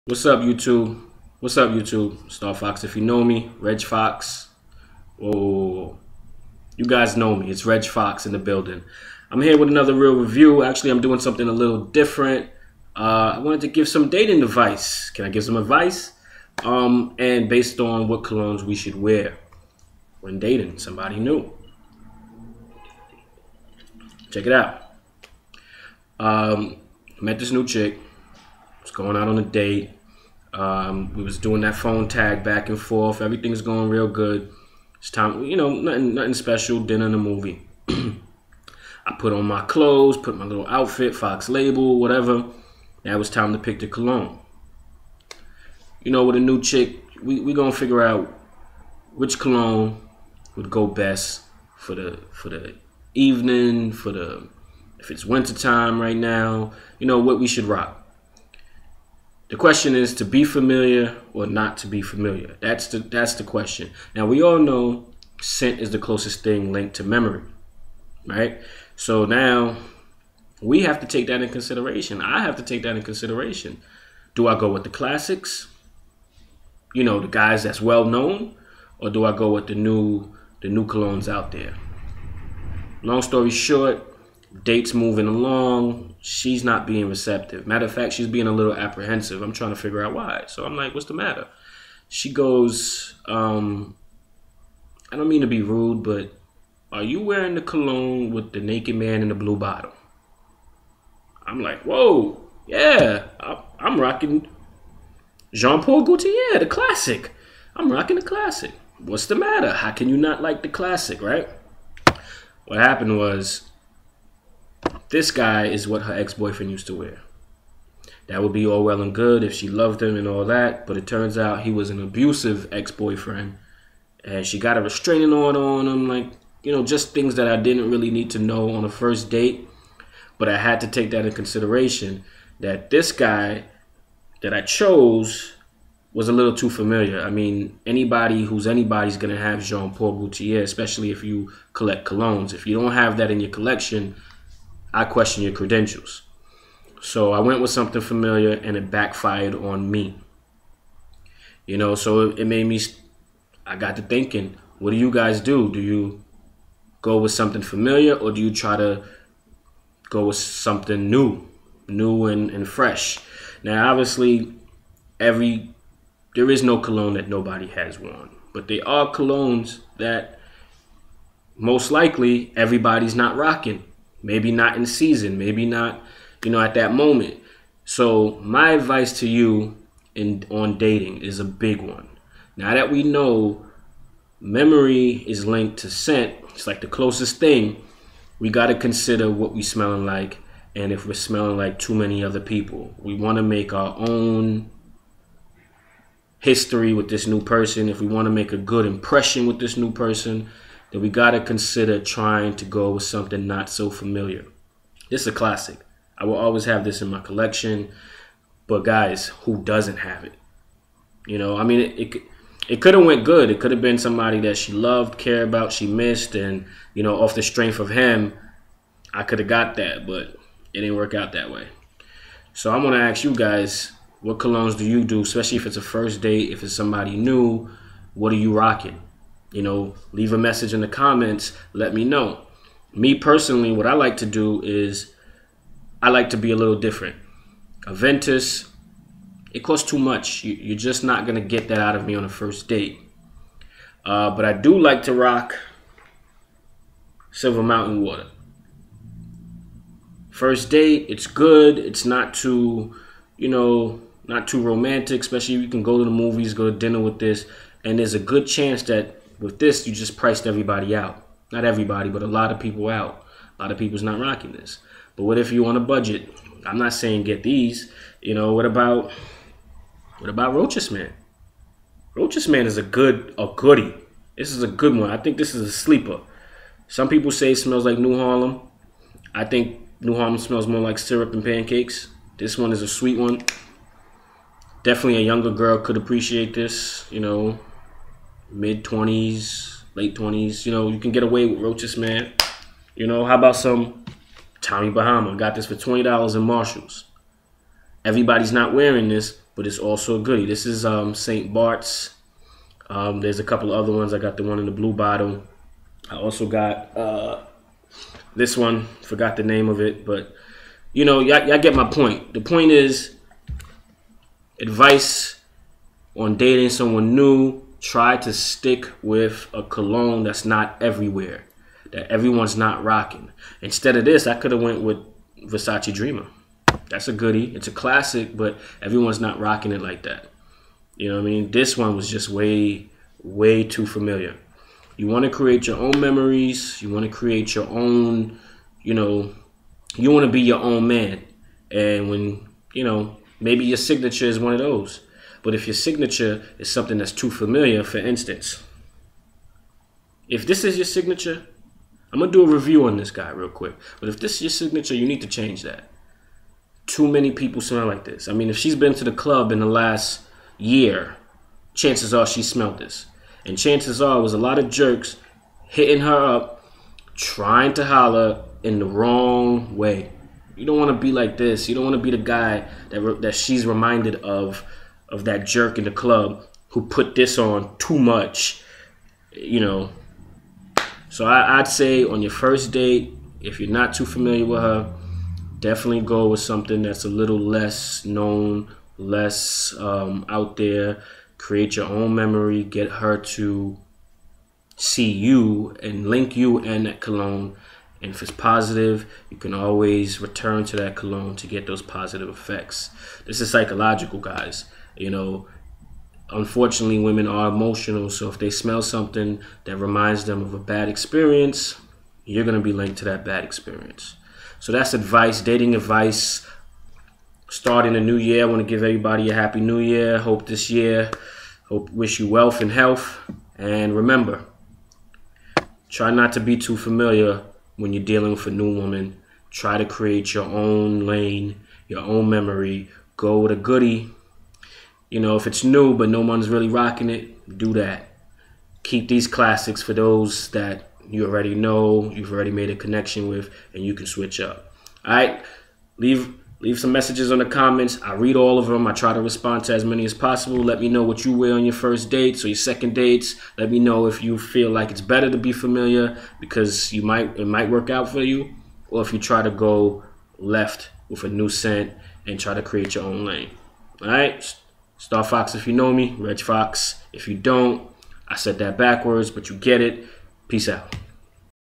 What's up, YouTube? What's up, YouTube? Star Fox, if you know me, Reg Fox. Oh, you guys know me. It's Reg Fox in the building. I'm here with another real review. Actually, I'm doing something a little different. I wanted to give some dating advice. Can I give some advice? And based on what colognes we should wear when dating somebody new. Check it out. Met this new chick. Was going out on a date. We was doing that phone tag back and forth. Everything's going real good. It's time, nothing special. Dinner and a movie. I put on my clothes, put my little outfit, Fox label, whatever. Now it's time to pick the cologne. With a new chick, we gonna figure out which cologne would go best for the evening, if it's wintertime right now, what we should rock. The question is to be familiar or not to be familiar. That's the question. Now, we all know scent is the closest thing linked to memory, right? So now we have to take that in consideration. I have to take that in consideration. Do I go with the classics? The guys that's well known, or do I go with the new colognes out there? Long story short, date's moving along. She's not being receptive. Matter of fact, she's being a little apprehensive. I'm trying to figure out why. So I'm like, what's the matter? She goes, I don't mean to be rude, but are you wearing the cologne with the naked man in the blue bottle? I'm like, whoa, yeah, I'm rocking Jean-Paul Gaultier, the classic. I'm rocking the classic. What's the matter? How can you not like the classic, right? What happened was, this guy is what her ex-boyfriend used to wear. That would be all well and good if she loved him and all that, but it turns out he was an abusive ex-boyfriend, and she got a restraining order on him, like, just things that I didn't really need to know on a first date, but I had to take that in consideration, that this guy that I chose was a little too familiar. I mean, anybody's gonna have Jean-Paul Gaultier, especially if you collect colognes. If you don't have that in your collection, I question your credentials. So I went with something familiar and it backfired on me. So it made me, I got to thinking, what do you guys do? Do you go with something familiar, or do you try to go with something new and fresh? Now, obviously, there is no cologne that nobody has worn, but there are colognes that most likely everybody's not rocking. Maybe not in season, maybe not, at that moment. So my advice to you on dating is a big one. Now that we know memory is linked to scent, it's like the closest thing, we got to consider what we smelling like, and if we're smelling like too many other people. We want to make our own history with this new person. If we want to make a good impression with this new person, then we got to consider trying to go with something not so familiar. This is a classic. I will always have this in my collection. But guys, who doesn't have it? I mean, it could have went good. It could have been somebody that she loved, cared about, she missed, and off the strength of him, I could have got that, but it didn't work out that way. So I'm gonna ask you guys, what colognes do you do, especially if it's a first date, if it's somebody new? What are you rocking? Leave a message in the comments. Let me know. Me personally, what I like to do is I like to be a little different. Aventus, it costs too much. You're just not going to get that out of me on a first date. But I do like to rock Silver Mountain Water. First date, it's good. It's not too, not too romantic, especially if you can go to the movies, go to dinner with this. And there's a good chance that with this, you just priced everybody out. Not everybody, but a lot of people out. A lot of people's not rocking this. But what if you're on a budget? I'm not saying get these. What about Roaches Man? Roaches Man is a goodie. This is a good one. I think this is a sleeper. Some people say it smells like New Harlem. I think New Harlem smells more like syrup and pancakes. This one is a sweet one. Definitely a younger girl could appreciate this, mid-20s, late 20s. You can get away with Roaches Man. How about some Tommy Bahama? Got this for $20 in Marshalls. Everybody's not wearing this, but it's also a goodie. This is St. Bart's. There's a couple of other ones. I got the one in the blue bottle. I also got this one. Forgot the name of it, but you know, y'all get my point. The point is advice on dating someone new. Try to stick with a cologne that's not everywhere, that everyone's not rocking. Instead of this, I could have went with Versace Dreamer. That's a goodie. It's a classic, but everyone's not rocking it like that. You know what I mean? This one was just way, way too familiar. You want to create your own memories. You want to create your own, you know, you want to be your own man. And when, you know, maybe your signature is one of those. But if your signature is something that's too familiar, for instance, if this is your signature, I'm going to do a review on this guy real quick. But if this is your signature, you need to change that. Too many people smell like this. I mean, if she's been to the club in the last year, chances are she smelled this. And chances are it was a lot of jerks hitting her up, trying to holler in the wrong way. You don't want to be like this. You don't want to be the guy that she's reminded of that jerk in the club who put this on too much, you know. So I'd say on your first date, if you're not too familiar with her, definitely go with something that's a little less known, less out there. Create your own memory. Get her to see you and link you and that cologne. And if it's positive, you can always return to that cologne to get those positive effects. This is psychological, guys. You know, unfortunately, women are emotional. So if they smell something that reminds them of a bad experience, you're going to be linked to that bad experience. So that's advice, dating advice. Starting a new year, I want to give everybody a happy new year. Hope this year, wish you wealth and health. And remember, try not to be too familiar when you're dealing with a new woman. Try to create your own lane, your own memory. Go with a goodie. You know, if it's new but no one's really rocking it, do that. Keep these classics for those that you already know, you've already made a connection with, and you can switch up. All right? Leave some messages on the comments. I read all of them. I try to respond to as many as possible. Let me know what you wear on your first dates or your second dates. Let me know if you feel like it's better to be familiar because it might work out for you, or if you try to go left with a new scent and try to create your own lane. All right? Star Fox if you know me, Reg Fox if you don't. I said that backwards, but you get it. Peace out.